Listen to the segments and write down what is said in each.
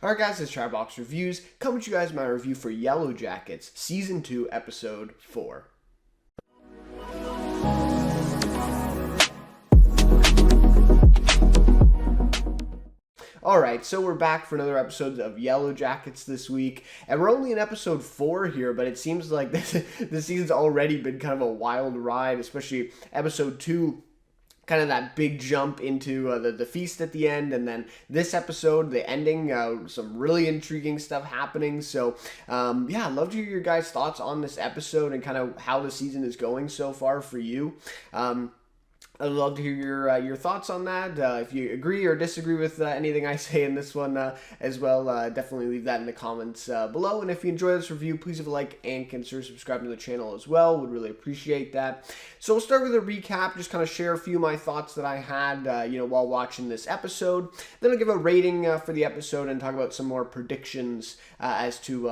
Alright guys, it's Chatterbox Reviews, coming to you guys with my review for Yellowjackets, Season 2, Episode 4. Alright, so we're back for another episode of Yellowjackets this week, and we're only in episode 4 here, but it seems like this season's already been kind of a wild ride, especially episode 2. Kind of that big jump into the feast at the end, and then this episode, the ending, some really intriguing stuff happening. So, yeah, I'd love to hear your guys' thoughts on this episode and kind of how the season is going so far for you. I'd love to hear your thoughts on that. If you agree or disagree with anything I say in this one as well, definitely leave that in the comments below. And if you enjoy this review, please leave a like and consider subscribing to the channel as well. Would really appreciate that. So we'll start with a recap, just kind of share a few of my thoughts that I had, while watching this episode. Then I'll give a rating for the episode and talk about some more predictions as to,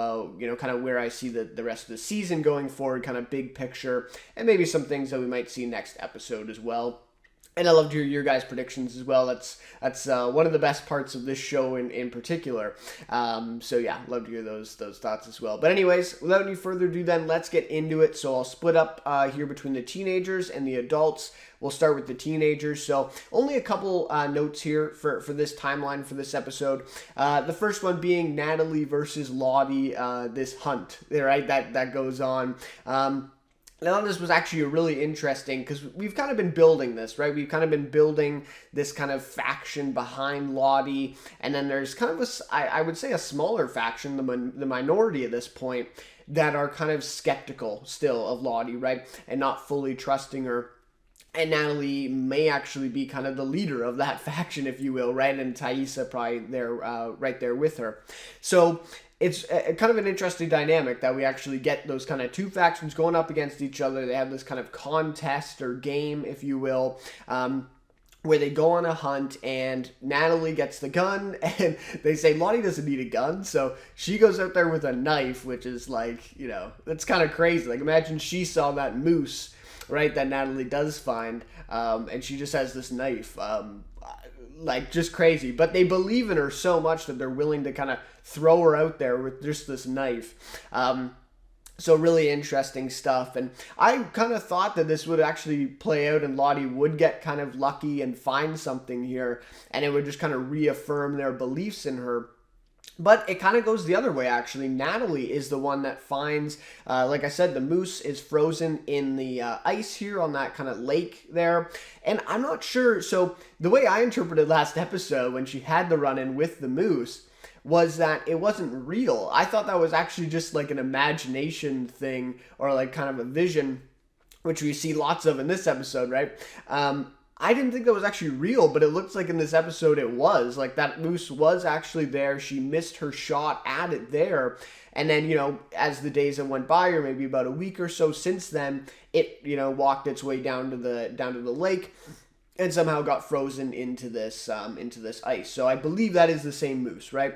kind of where I see the rest of the season going forward, kind of big picture, and maybe some things that we might see next episode as well. And I love to hear your guys' predictions as well. That's one of the best parts of this show in particular. So yeah, love to hear those thoughts as well. But anyways, without any further ado then, let's get into it. So I'll split up here between the teenagers and the adults. We'll start with the teenagers. So only a couple notes here for this timeline for this episode. The first one being Natalie versus Lottie, this hunt, right, that goes on. Now, this was actually really interesting because we've kind of been building this, right? We've kind of been building this kind of faction behind Lottie, and then there's kind of I would say a smaller faction, the minority at this point, that are kind of skeptical still of Lottie, right? And not fully trusting her. And Natalie may actually be kind of the leader of that faction, if you will, right? And Thaisa probably there, right there with her. So it's kind of an interesting dynamic that we actually get those kind of two factions going up against each other. They have this kind of contest or game, if you will, where they go on a hunt, and Natalie gets the gun, and they say Lottie doesn't need a gun, so she goes out there with a knife, which is like, that's kind of crazy. Like, imagine she saw that moose, right, that Natalie does find, and she just has this knife. Like, just crazy. But they believe in her so much that they're willing to kind of throw her out there with just this knife. So really interesting stuff. And I kind of thought that this would actually play out and Lottie would get kind of lucky and find something here, and it would just kind of reaffirm their beliefs in her. But it kind of goes the other way, actually. Natalie is the one that finds, like I said, the moose is frozen in the ice here on that kind of lake there. And I'm not sure. So the way I interpreted last episode when she had the run-in with the moose was that it wasn't real. I thought that was actually just like an imagination thing, or like kind of a vision, which we see lots of in this episode, right? I didn't think that was actually real, but it looks like in this episode it was. Like, that moose was actually there. She missed her shot at it there. And then, as the days that went by, or maybe about a week or so since then, it, walked its way down to the lake and somehow got frozen into this ice. So I believe that is the same moose, right?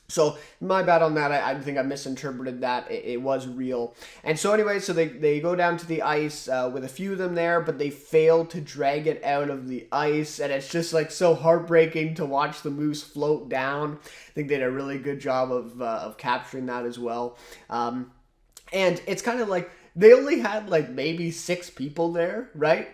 So my bad on that. I think I misinterpreted that. It was real. And so anyway, so they go down to the ice with a few of them there, but they fail to drag it out of the ice. And it's just like so heartbreaking to watch the moose float down. I think they did a really good job of capturing that as well. And it's kind of like, they only had like maybe 6 people there, right?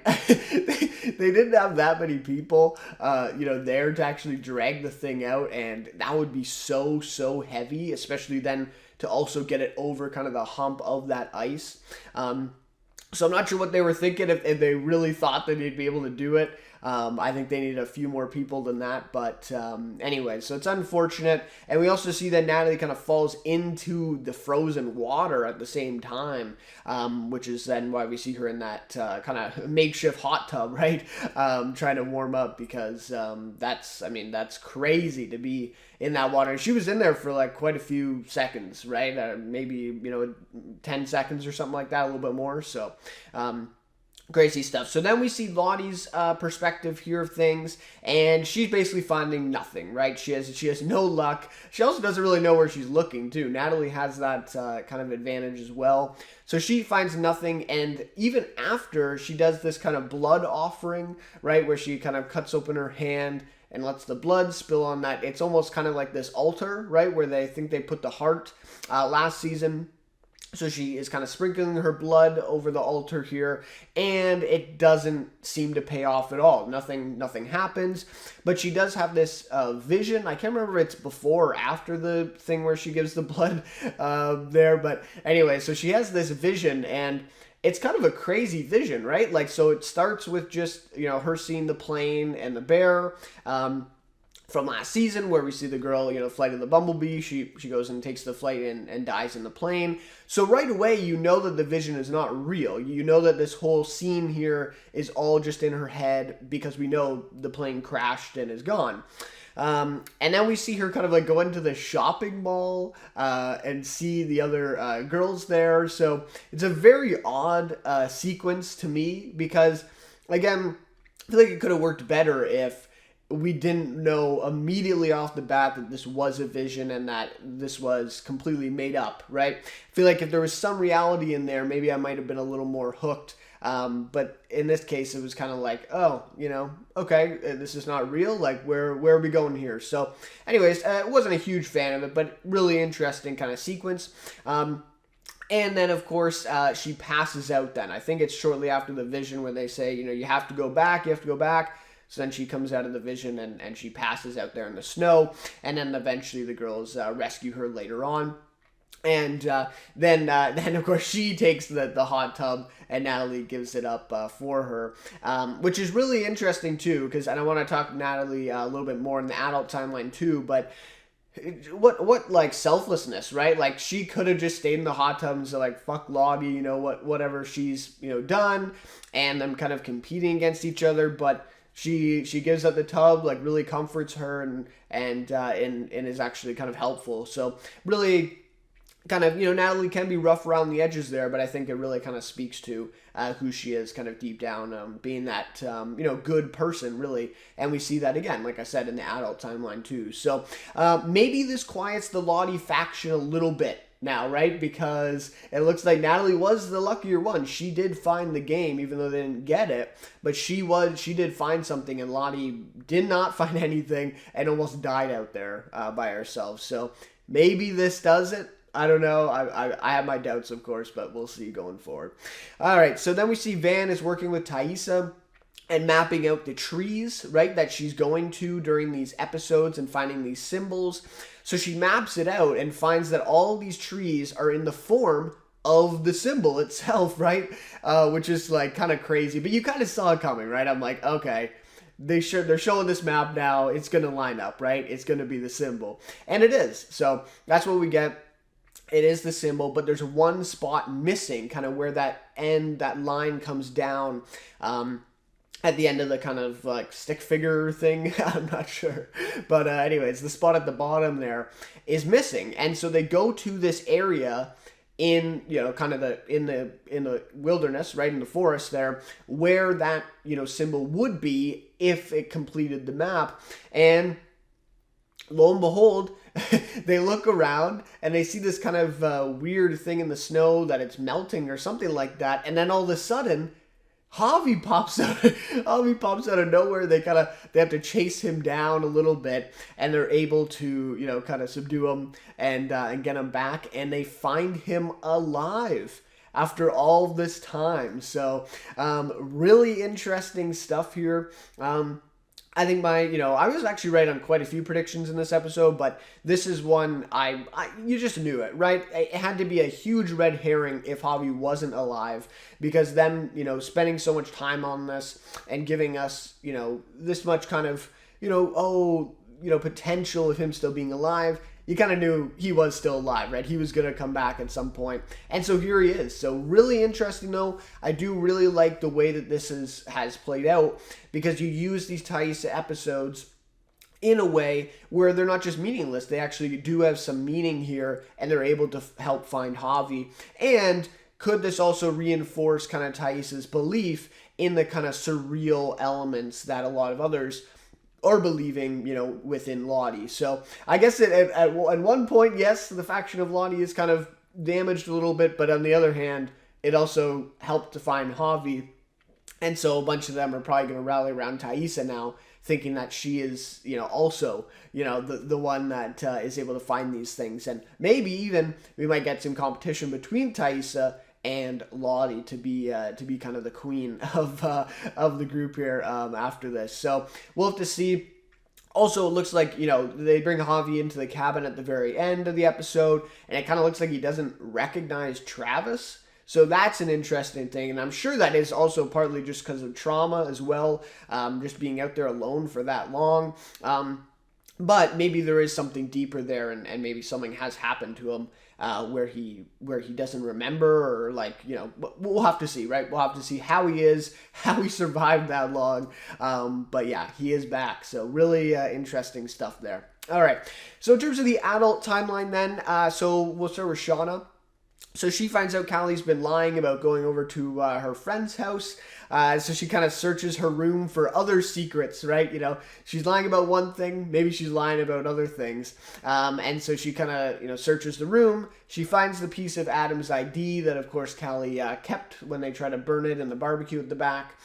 They didn't have that many people, there to actually drag the thing out, and that would be so heavy, especially then to also get it over kind of the hump of that ice. So I'm not sure what they were thinking, if they really thought that they'd be able to do it. I think they needed a few more people than that. But anyway, so it's unfortunate. And we also see that Natalie kind of falls into the frozen water at the same time, which is then why we see her in that kind of makeshift hot tub, right? Trying to warm up, because that's crazy to be in that water. And she was in there for like quite a few seconds, right? Maybe, 10 seconds or something like that, a little bit more. So, crazy stuff. So then we see Lottie's perspective here of things, and she's basically finding nothing, right? She has no luck. She also doesn't really know where she's looking, too. Natalie has that kind of advantage as well. So she finds nothing, and even after she does this kind of blood offering, right, where she kind of cuts open her hand and lets the blood spill on that. It's almost kind of like this altar, right, where they think they put the heart last season. So she is kind of sprinkling her blood over the altar here, and it doesn't seem to pay off at all. Nothing happens, but she does have this vision. I can't remember if it's before or after the thing where she gives the blood there, but anyway, so she has this vision, and it's kind of a crazy vision, right? Like, so it starts with just, her seeing the plane and the bear, from last season, where we see the girl, flight of the bumblebee. She goes and takes the flight and dies in the plane. So right away, you know that the vision is not real. You know that this whole scene here is all just in her head, because we know the plane crashed and is gone. And then we see her kind of like go into the shopping mall and see the other girls there. So it's a very odd sequence to me, because, again, I feel like it could have worked better if we didn't know immediately off the bat that this was a vision and that this was completely made up, right? I feel like if there was some reality in there, maybe I might have been a little more hooked. But in this case, it was kind of like, oh, okay, this is not real. Like, where are we going here? So anyways, wasn't a huge fan of it, but really interesting kind of sequence. And then, of course, she passes out then. I think it's shortly after the vision where they say, you have to go back. So then she comes out of the vision and she passes out there in the snow. And then eventually the girls rescue her later on. And then of course, she takes the hot tub and Natalie gives it up for her, which is really interesting too, because I want to talk to Natalie a little bit more in the adult timeline too, but what like selflessness, right? Like, she could have just stayed in the hot tub and said, like, fuck Lottie, whatever she's, done, and them kind of competing against each other, but she gives up the tub, like, really comforts her and is actually kind of helpful. So really kind of, Natalie can be rough around the edges there, but I think it really kind of speaks to who she is kind of deep down, being that, good person, really. And we see that again, like I said, in the adult timeline too. So maybe this quiets the Lottie faction a little bit now, right? Because it looks like Natalie was the luckier one. She did find the game, even though they didn't get it, but she did find something, and Lottie did not find anything and almost died out there by herself. So maybe this does it. I don't know. I have my doubts, of course, but we'll see going forward. All right, so then we see Van is working with Taissa and mapping out the trees, right, that she's going to during these episodes and finding these symbols. So she maps it out and finds that all these trees are in the form of the symbol itself, right? Which is like kind of crazy, but you kind of saw it coming, right? I'm like, okay, they're showing this map now. It's going to line up, right? It's going to be the symbol. And it is. So that's what we get. It is the symbol, but there's one spot missing, kind of where that line comes down at the end of the kind of like stick figure thing. I'm not sure. But anyways, the spot at the bottom there is missing. And so they go to this area in, kind of in the wilderness, right in the forest there, where that, symbol would be if it completed the map. And lo and behold, they look around and they see this kind of weird thing in the snow, that it's melting or something like that. And then all of a sudden, Javi pops out. Javi pops out of nowhere. They have to chase him down a little bit, and they're able to, kind of subdue him and get him back. And they find him alive after all this time. So really interesting stuff here. I think I was actually right on quite a few predictions in this episode, but this is one you just knew it, right? It had to be a huge red herring if Javi wasn't alive, because them, spending so much time on this and giving us, this much kind of, potential of him still being alive, you kind of knew he was still alive, right? He was going to come back at some point. And so here he is. So really interesting, though. I do really like the way that this has played out, because you use these Taissa episodes in a way where they're not just meaningless. They actually do have some meaning here, and they're able to help find Javi. And could this also reinforce kind of Taissa's belief in the kind of surreal elements that a lot of others or believing, within Lottie. So I guess at one point, yes, the faction of Lottie is kind of damaged a little bit, but on the other hand, it also helped to find Javi. And so a bunch of them are probably going to rally around Taissa now thinking that she is, also, the one that is able to find these things. And maybe even we might get some competition between Taissa and Lottie to be kind of the queen of the group here after this. So we'll have to see. Also, it looks like, they bring Javi into the cabin at the very end of the episode, and it kind of looks like he doesn't recognize Travis. So that's an interesting thing, and I'm sure that is also partly just because of trauma as well, just being out there alone for that long. But maybe there is something deeper there, and maybe something has happened to him where he doesn't remember, or we'll have to see, right? We'll have to see how he is, how he survived that long. But yeah, he is back. So really interesting stuff there. All right. So in terms of the adult timeline then, so we'll start with Shauna. So she finds out Callie's been lying about going over to her friend's house. So she kind of searches her room for other secrets, right? She's lying about one thing, maybe she's lying about other things. And so she kind of, searches the room. She finds the piece of Adam's ID that, of course, Callie kept when they try to burn it in the barbecue at the back.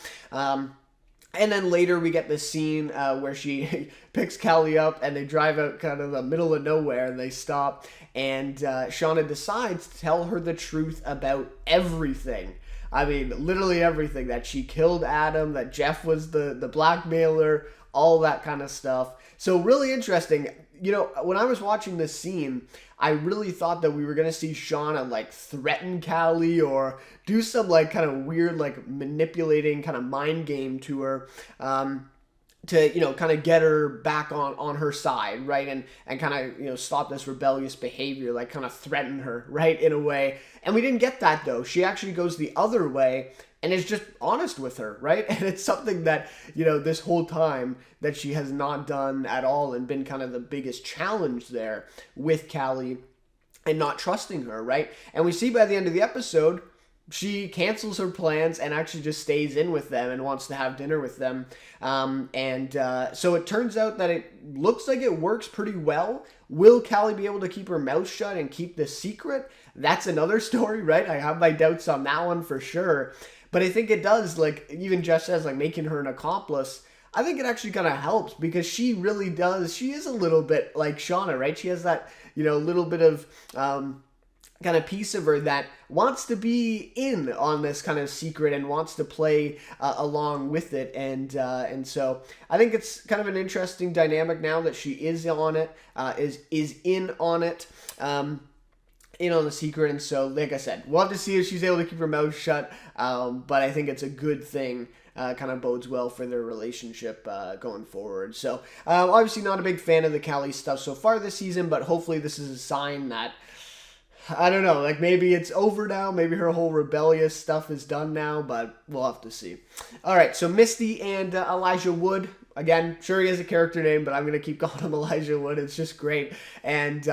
And then later we get this scene where she picks Callie up and they drive out kind of the middle of nowhere and they stop. And Shauna decides to tell her the truth about everything. I mean, literally everything. That she killed Adam, that Jeff was the blackmailer, all that kind of stuff. So really interesting. When I was watching this scene, I really thought that we were going to see Shauna threaten Callie or do some kind of weird manipulating kind of mind game to her to kind of get her back on her side, right? And kind of stop this rebellious behavior, kind of threaten her, right, in a way. And we didn't get that though. She actually goes the other way and is just honest with her, right? And it's something that, this whole time that she has not done at all and been kind of the biggest challenge there with Callie and not trusting her, right? And we see by the end of the episode, she cancels her plans and actually just stays in with them and wants to have dinner with them. So it turns out that it looks like it works pretty well. Will Callie be able to keep her mouth shut and keep this secret? That's another story, right? I have my doubts on that one for sure. But I think it does, even Jeff says, making her an accomplice. I think it actually kind of helps because she really does. She is a little bit like Shauna, right? She has that, little bit of kind of piece of her that wants to be in on this kind of secret and wants to play along with it. And so I think it's kind of an interesting dynamic now that she is on it, is in on it. In on the secret, and so like I said, we'll have to see if she's able to keep her mouth shut, but I think it's a good thing, kind of bodes well for their relationship going forward. So obviously not a big fan of the Callie stuff so far this season, but hopefully this is a sign that, I don't know, maybe it's over now, maybe her whole rebellious stuff is done now, but we'll have to see. Alright, so Misty and Elijah Wood. Again, sure he has a character name, but I'm going to keep calling him Elijah Wood. It's just great. And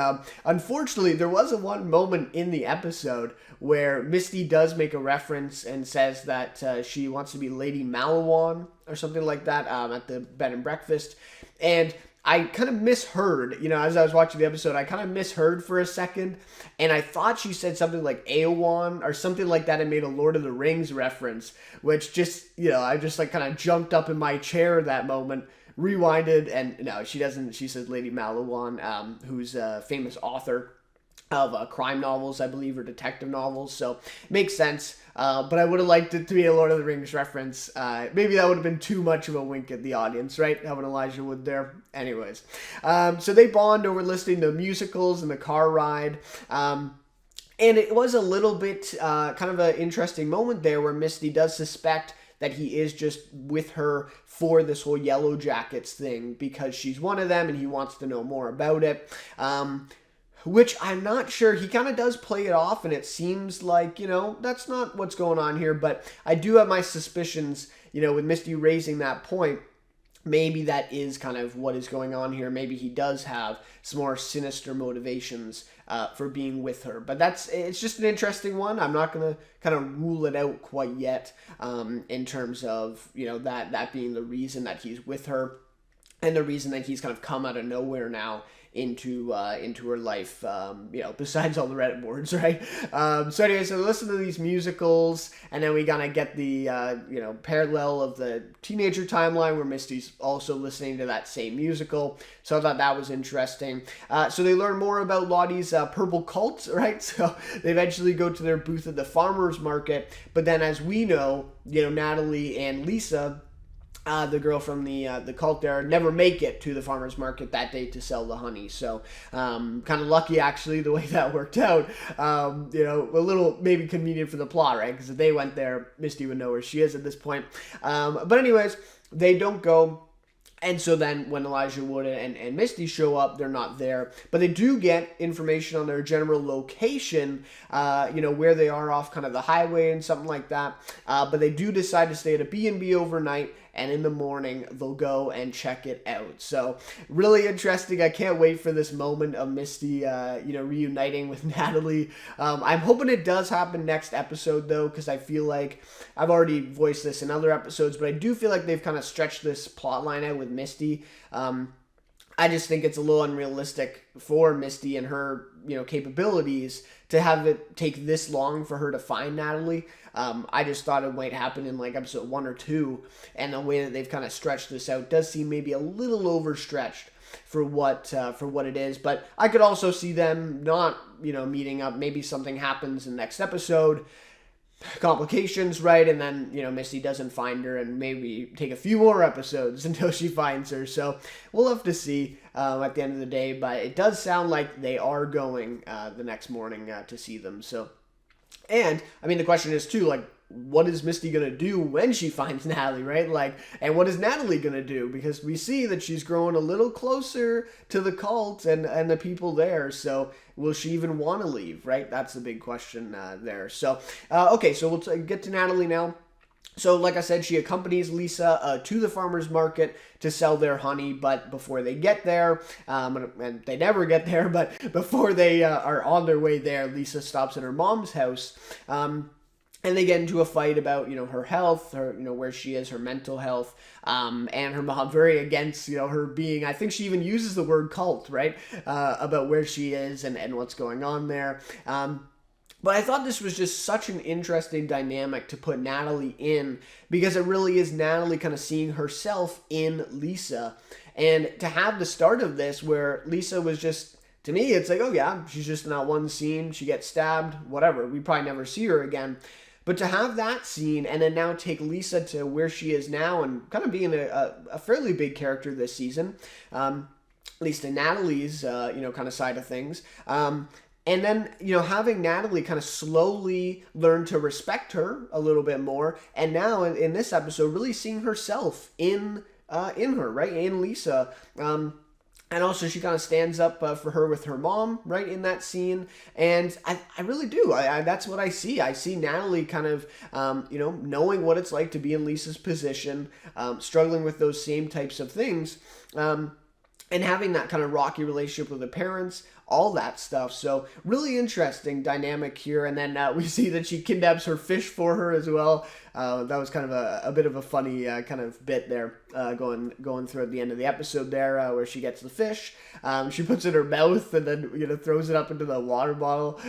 unfortunately, there was one moment in the episode where Misty does make a reference and says that she wants to be Lady Malawan or something like that at the bed and breakfast. And I kind of misheard, as I was watching the episode, I kind of misheard for a second, and I thought she said something like Aowan or something like that and made a Lord of the Rings reference, which just, I just kind of jumped up in my chair that moment, rewinded, and no, she doesn't. She says Lady Malawan, who's a famous author of crime novels, I believe, or detective novels, so makes sense. But I would have liked it to be a Lord of the Rings reference. Maybe that would have been too much of a wink at the audience, right? Having Elijah Wood there. Anyways, so they bond over listening to musicals and the car ride. And it was a little bit kind of an interesting moment there where Misty does suspect that he is just with her for this whole Yellowjackets thing because she's one of them and he wants to know more about it. Which I'm not sure. He kind of does play it off, and it seems like, that's not what's going on here. But I do have my suspicions, with Misty raising that point. Maybe that is kind of what is going on here. Maybe he does have some more sinister motivations for being with her. But it's just an interesting one. I'm not going to kind of rule it out quite yet in terms of, that being the reason that he's with her and the reason that he's kind of come out of nowhere now into her life, besides all the Reddit boards, right? So anyway, so listen to these musicals, and then we kind of get the parallel of the teenager timeline where Misty's also listening to that same musical. So I thought that was interesting. So they learn more about Lottie's purple cult, right? So they eventually go to their booth at the farmer's market, but then as we know, Natalie and Lisa, the girl from the cult there, never make it to the farmer's market that day to sell the honey. So kind of lucky, actually, the way that worked out. A little maybe convenient for the plot, right? Because if they went there, Misty would know where she is at this point. But anyways, they don't go. And so then when Elijah Wood and Misty show up, they're not there. But they do get information on their general location, where they are off kind of the highway and something like that. But they do decide to stay at a B&B overnight, and in the morning they'll go and check it out. So really interesting. I can't wait for this moment of Misty, reuniting with Natalie. I'm hoping it does happen next episode, though, because I feel like I've already voiced this in other episodes, but I do feel like they've kind of stretched this plot line out with Misty. I just think it's a little unrealistic for Misty and her, capabilities to have it take this long for her to find Natalie. I just thought it might happen in like episode 1 or 2, and the way that they've kind of stretched this out does seem maybe a little overstretched for what it is. But I could also see them not, meeting up. Maybe something happens in the next episode, complications, right? And then, Misty doesn't find her, and maybe take a few more episodes until she finds her. So we'll have to see at the end of the day, but it does sound like they are going the next morning to see them. So, and I mean, the question is too, like, what is Misty going to do when she finds Natalie, right? Like, and what is Natalie going to do? Because we see that she's growing a little closer to the cult and the people there. So will she even want to leave, right? That's the big question there. So, okay, so we'll get to Natalie now. So, like I said, she accompanies Lisa to the farmer's market to sell their honey, but before they get there, and they never get there, but before they are on their way there, Lisa stops at her mom's house, and they get into a fight about, her health, her, where she is, her mental health, and her mom very against, her being, I think she even uses the word cult, right, about where she is and what's going on there. But I thought this was just such an interesting dynamic to put Natalie in, because it really is Natalie kind of seeing herself in Lisa. And to have the start of this where Lisa was just, to me, it's like, oh yeah, she's just in that one scene, she gets stabbed, whatever, we probably never see her again. But to have that scene and then now take Lisa to where she is now and kind of being a fairly big character this season, at least in Natalie's, kind of side of things, and then, having Natalie kind of slowly learn to respect her a little bit more. And now in this episode, really seeing herself in her, right? In Lisa. And also she kind of stands up for her with her mom, right? In that scene. And I really do. That's what I see. I see Natalie kind of, knowing what it's like to be in Lisa's position, struggling with those same types of things. And having that kind of rocky relationship with the parents, all that stuff. So really interesting dynamic here. And then we see that she kidnaps her fish for her as well. That was kind of a bit of a funny kind of bit there going through at the end of the episode there where she gets the fish. She puts it in her mouth and then, throws it up into the water bottle.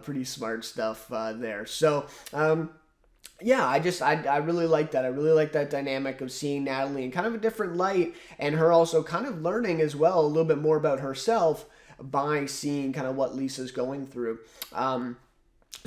Pretty smart stuff there. So, yeah, I really like that. I really like that dynamic of seeing Natalie in kind of a different light, and her also kind of learning as well a little bit more about herself by seeing kind of what Lisa's going through.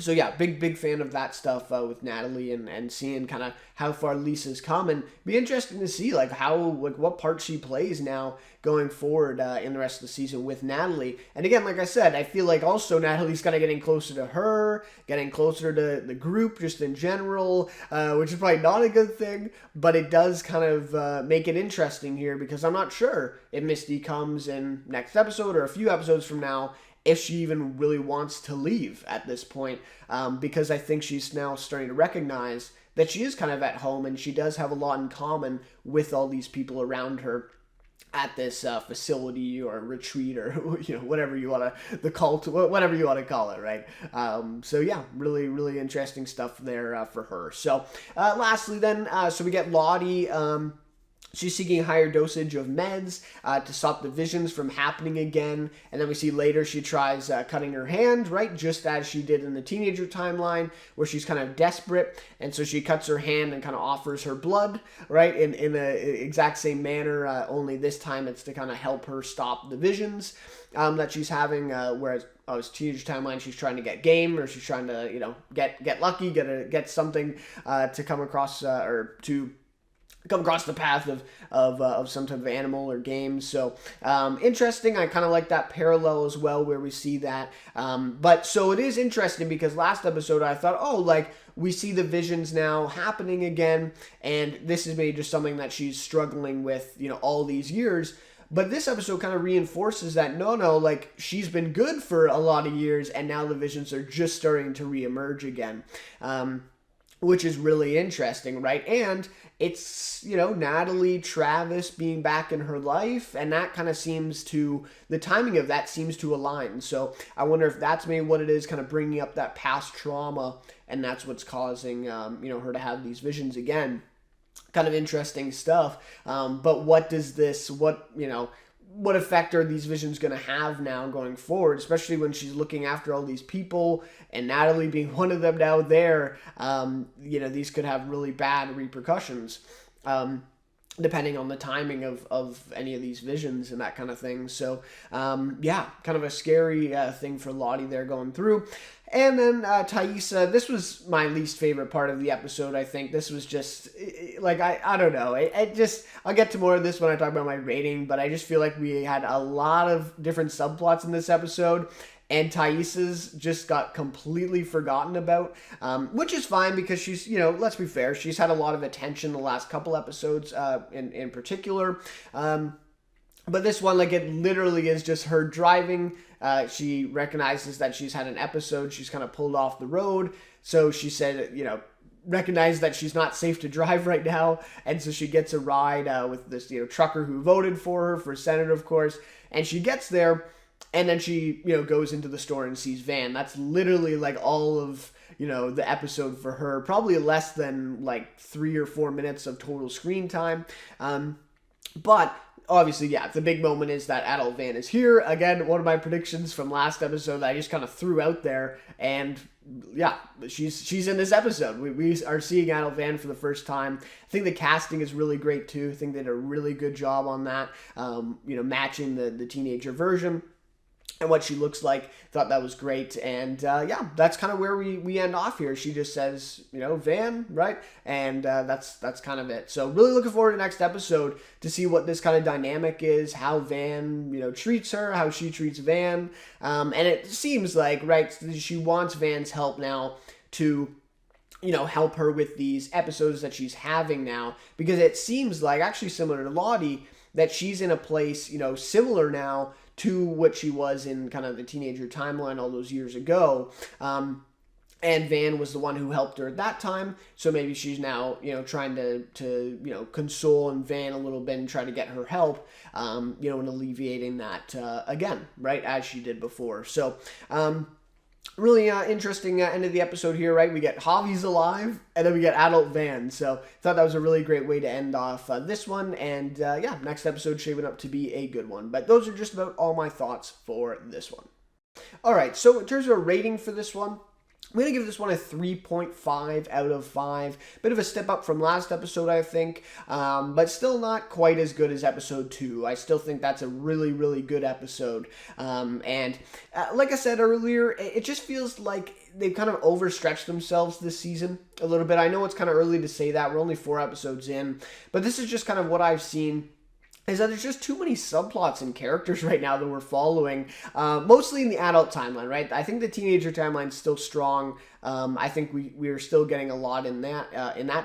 So yeah, big fan of that stuff with Natalie and seeing kind of how far Lisa's come, and be interesting to see what part she plays now going forward in the rest of the season with Natalie. And again, like I said, I feel like also Natalie's kind of getting closer to her, getting closer to the group just in general, which is probably not a good thing, but it does kind of make it interesting here, because I'm not sure if Misty comes in next episode or a few episodes from now, if she even really wants to leave at this point, because I think she's now starting to recognize that she is kind of at home, and she does have a lot in common with all these people around her at this facility or retreat or whatever you want to, the cult, whatever you want to call it, right? So yeah, really interesting stuff there for her. So lastly then, so we get Lottie She's seeking a higher dosage of meds to stop the visions from happening again. And then we see later she tries cutting her hand, right? Just as she did in the teenager timeline, where she's kind of desperate. And so she cuts her hand and kind of offers her blood, right? In the exact same manner, only this time it's to kind of help her stop the visions that she's having. Whereas teenager timeline, she's trying to get game, or she's trying to, get lucky, get something to come across or to come across the path of some type of animal or game. So interesting. I kind of like that parallel as well, where we see that. But so it is interesting because last episode I thought, we see the visions now happening again, and this is maybe just something that she's struggling with, all these years. But this episode kind of reinforces that no, she's been good for a lot of years, and now the visions are just starting to reemerge again. Which is really interesting, right? And it's, Natalie Travis being back in her life, and that kind of the timing of that seems to align. So I wonder if that's maybe what it is, kind of bringing up that past trauma, and that's what's causing, her to have these visions again. Kind of interesting stuff. But what effect are these visions going to have now going forward, especially when she's looking after all these people, and Natalie being one of them now there? These could have really bad repercussions, depending on the timing of any of these visions and that kind of thing. So, kind of a scary thing for Lottie there going through. And then Thaisa, this was my least favorite part of the episode, I think. This was just, I don't know. I'll get to more of this when I talk about my rating, but I just feel like we had a lot of different subplots in this episode, and Thaisa's just got completely forgotten about, which is fine because she's, let's be fair, she's had a lot of attention the last couple episodes in particular. But this one, it literally is just her driving. She recognizes that she's had an episode. She's kind of pulled off the road. So she said, recognize that she's not safe to drive right now. And so she gets a ride with this, trucker who voted for her for senator, of course. And she gets there, and then she, goes into the store and sees Van. That's literally all of, the episode for her. Probably less than 3 or 4 minutes of total screen time. But obviously, the big moment is that adult Van is here. Again, one of my predictions from last episode that I just kind of threw out there. And she's in this episode. We are seeing adult Van for the first time. I think the casting is really great too. I think they did a really good job on that, matching the teenager version and what she looks like. Thought that was great. And that's kind of where we end off here. She just says, Van, right? And that's kind of it. So really looking forward to next episode to see what this kind of dynamic is, how Van, treats her, how she treats Van. And it seems like, right, she wants Van's help now to help her with these episodes that she's having now, because it seems like, actually similar to Lottie, that she's in a place, similar now to what she was in kind of the teenager timeline all those years ago. And Van was the one who helped her at that time. So maybe she's now, trying to console Van a little bit and try to get her help, and alleviating that again, right, as she did before. So, really interesting end of the episode here, right? We get Javi's alive, and then we get adult Van. So thought that was a really great way to end off this one. And next episode shaping up to be a good one. But those are just about all my thoughts for this one. All right, so in terms of a rating for this one, I'm going to give this one a 3.5 out of 5. Bit of a step up from last episode, I think, but still not quite as good as episode 2. I still think that's a really, really good episode. And like I said earlier, it just feels like they've kind of overstretched themselves this season a little bit. I know it's kind of early to say that. We're only 4 episodes in, but this is just kind of what I've seen, is that there's just too many subplots and characters right now that we're following, mostly in the adult timeline, right? I think the teenager timeline is still strong. I think we're still getting a lot in that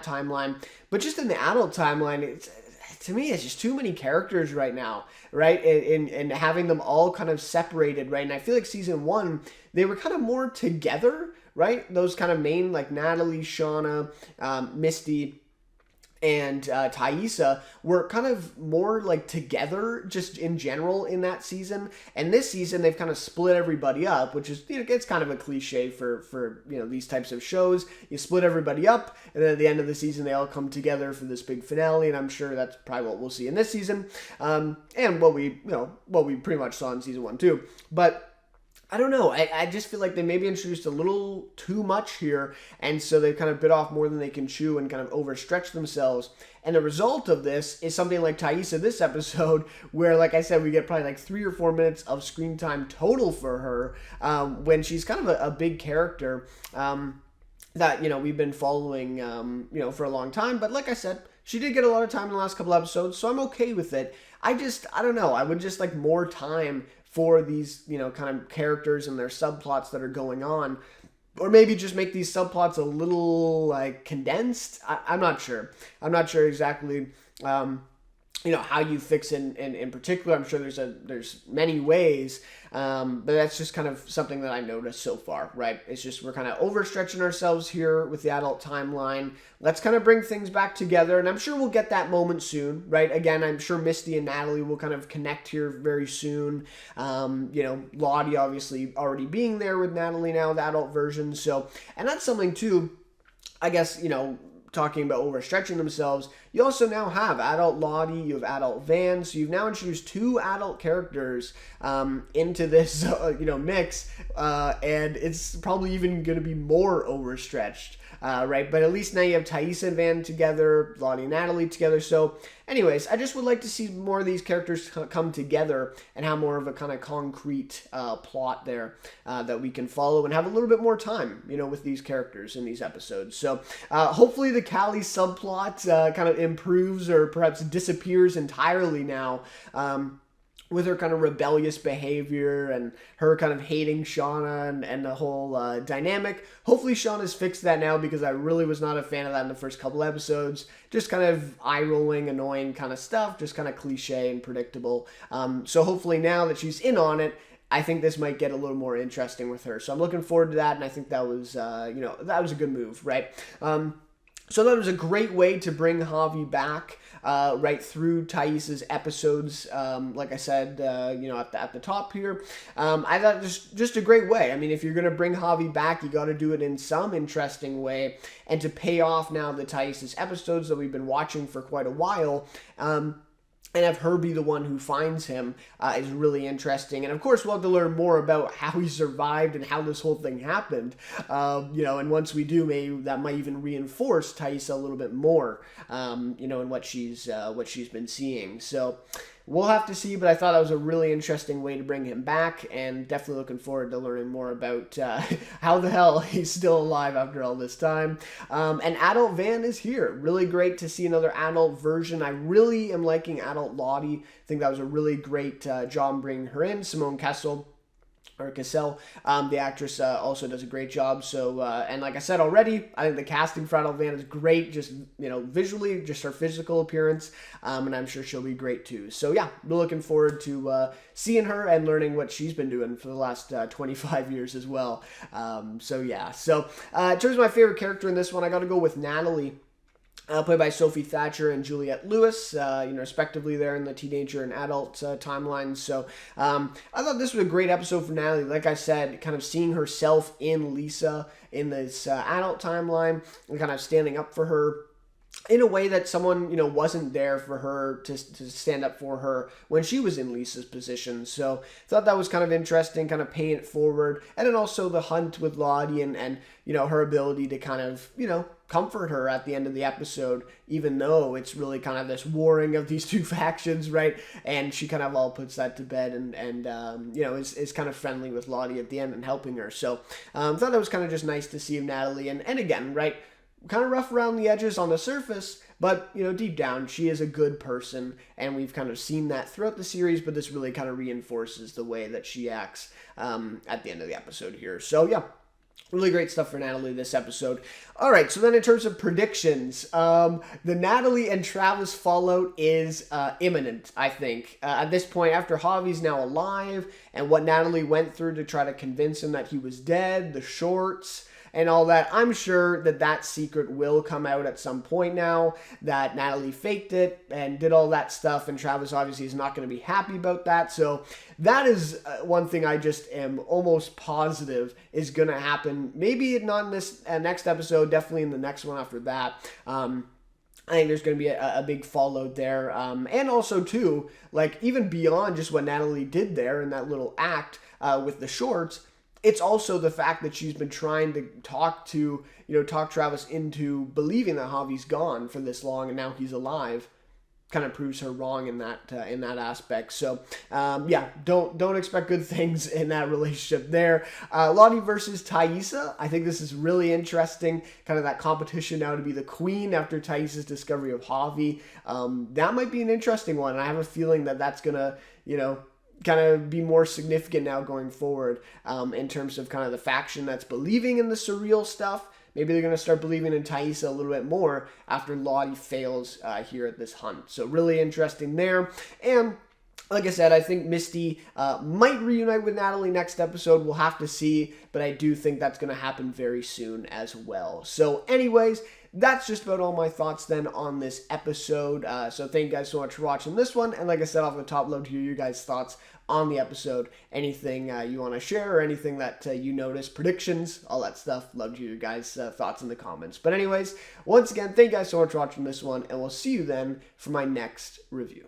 timeline, but just in the adult timeline, to me, it's just too many characters right now, right? And having them all kind of separated, right? And I feel like season 1, they were kind of more together, right? Those kind of main, like Natalie, Shauna, Misty, and Thaisa were kind of more like together just in general in that season. And this season they've kind of split everybody up, which is, it's kind of a cliche for these types of shows. You split everybody up, and then at the end of the season they all come together for this big finale. And I'm sure that's probably what we'll see in this season, and what we pretty much saw in season 1 too. But I don't know. I just feel like they maybe introduced a little too much here, and so they kind of bit off more than they can chew and kind of overstretched themselves. And the result of this is something like Thaisa this episode, where, like I said, we get probably like 3 or 4 minutes of screen time total for her, when she's kind of a big character that, we've been following, for a long time. But like I said, she did get a lot of time in the last couple episodes, so I'm okay with it. I don't know. I would just like more time for these, kind of characters and their subplots that are going on. Or maybe just make these subplots a little, like, condensed. I'm not sure. I'm not sure exactly, how you fix it in particular. I'm sure there's many ways, but that's just kind of something that I noticed so far, right? It's just we're kind of overstretching ourselves here with the adult timeline. Let's kind of bring things back together, and I'm sure we'll get that moment soon, right? Again, I'm sure Misty and Natalie will kind of connect here very soon. Lottie obviously already being there with Natalie now, the adult version. So, and that's something too, I guess, talking about overstretching themselves, you also now have adult Lottie, you have adult Van, so you've now introduced 2 adult characters into this mix, and it's probably even going to be more overstretched, right? But at least now you have Thaisa and Van together, Lottie and Natalie together. So anyways, I just would like to see more of these characters come together and have more of a kind of concrete plot there that we can follow and have a little bit more time, with these characters in these episodes. So hopefully the Callie subplot kind of improves or perhaps disappears entirely now, with her kind of rebellious behavior and her kind of hating Shauna and the whole dynamic. Hopefully Shauna's fixed that now, because I really was not a fan of that in the first couple episodes. Just kind of eye-rolling, annoying kind of stuff, just kind of cliche and predictable. So hopefully now that she's in on it, I think this might get a little more interesting with her. So I'm looking forward to that, and I think that was, that was a good move, right? So that was a great way to bring Javi back, right through Thaisa's episodes, like I said, at the top here. I thought just a great way. I mean, if you're going to bring Javi back, you got to do it in some interesting way, and to pay off now the Thaisa's episodes that we've been watching for quite a while, and have her be the one who finds him is really interesting. And of course, we'll have to learn more about how he survived and how this whole thing happened. And once we do, maybe that might even reinforce Thaisa a little bit more, in what she's been seeing. So we'll have to see, but I thought that was a really interesting way to bring him back, and definitely looking forward to learning more about how the hell he's still alive after all this time. And adult Van is here. Really great to see another adult version. I really am liking adult Lottie. I think that was a really great job bringing her in. Simone Cassell, the actress, also does a great job. So, and like I said already, I think the casting for adult Van is great. Just, visually, just her physical appearance, and I'm sure she'll be great too. So yeah, we're looking forward to seeing her and learning what she's been doing for the last 25 years as well. So yeah, so in terms of my favorite character in this one, I got to go with Natalie. Played by Sophie Thatcher and Juliette Lewis, respectively there in the teenager and adult timelines. So I thought this was a great episode for Natalie. Like I said, kind of seeing herself in Lisa in this adult timeline and kind of standing up for her in a way that someone, wasn't there for her to stand up for her when she was in Lisa's position. So I thought that was kind of interesting, kind of paying it forward. And then also the hunt with Lottie and her ability to kind of, comfort her at the end of the episode, even though it's really kind of this warring of these two factions, right? And she kind of all puts that to bed and is kind of friendly with Lottie at the end and helping her. So I thought that was kind of just nice to see Natalie. And again, right, kind of rough around the edges on the surface, but, deep down, she is a good person, and we've kind of seen that throughout the series, but this really kind of reinforces the way that she acts at the end of the episode here. So, yeah. Really great stuff for Natalie this episode. All right, so then in terms of predictions, the Natalie and Travis fallout is imminent, I think. At this point, after Javi's now alive, and what Natalie went through to try to convince him that he was dead, the shorts, and all that. I'm sure that that secret will come out at some point now, that Natalie faked it and did all that stuff, and Travis obviously is not going to be happy about that. So that is one thing I just am almost positive is going to happen. Maybe not in this next episode, definitely in the next one after that. I think there's going to be a big fallout there. And also, too, like, even beyond just what Natalie did there in that little act with the shorts, it's also the fact that she's been trying to talk Travis into believing that Javi's gone for this long and now he's alive. Kind of proves her wrong in that aspect. So yeah, don't expect good things in that relationship there. Lottie versus Taissa. I think this is really interesting. Kind of that competition now to be the queen after Taissa's discovery of Javi. That might be an interesting one. And I have a feeling that that's gonna kind of be more significant now going forward in terms of kind of the faction that's believing in the surreal stuff. Maybe they're going to start believing in Taissa a little bit more after Lottie fails here at this hunt. So really interesting there. And like I said, I think Misty might reunite with Natalie next episode. We'll have to see, but I do think that's going to happen very soon as well. So anyways, that's just about all my thoughts then on this episode. So thank you guys so much for watching this one. And like I said off the top, love to hear your guys' thoughts on the episode. Anything you want to share or anything that you notice, predictions, all that stuff. Love to hear your guys' thoughts in the comments. But anyways, once again, thank you guys so much for watching this one, and we'll see you then for my next review.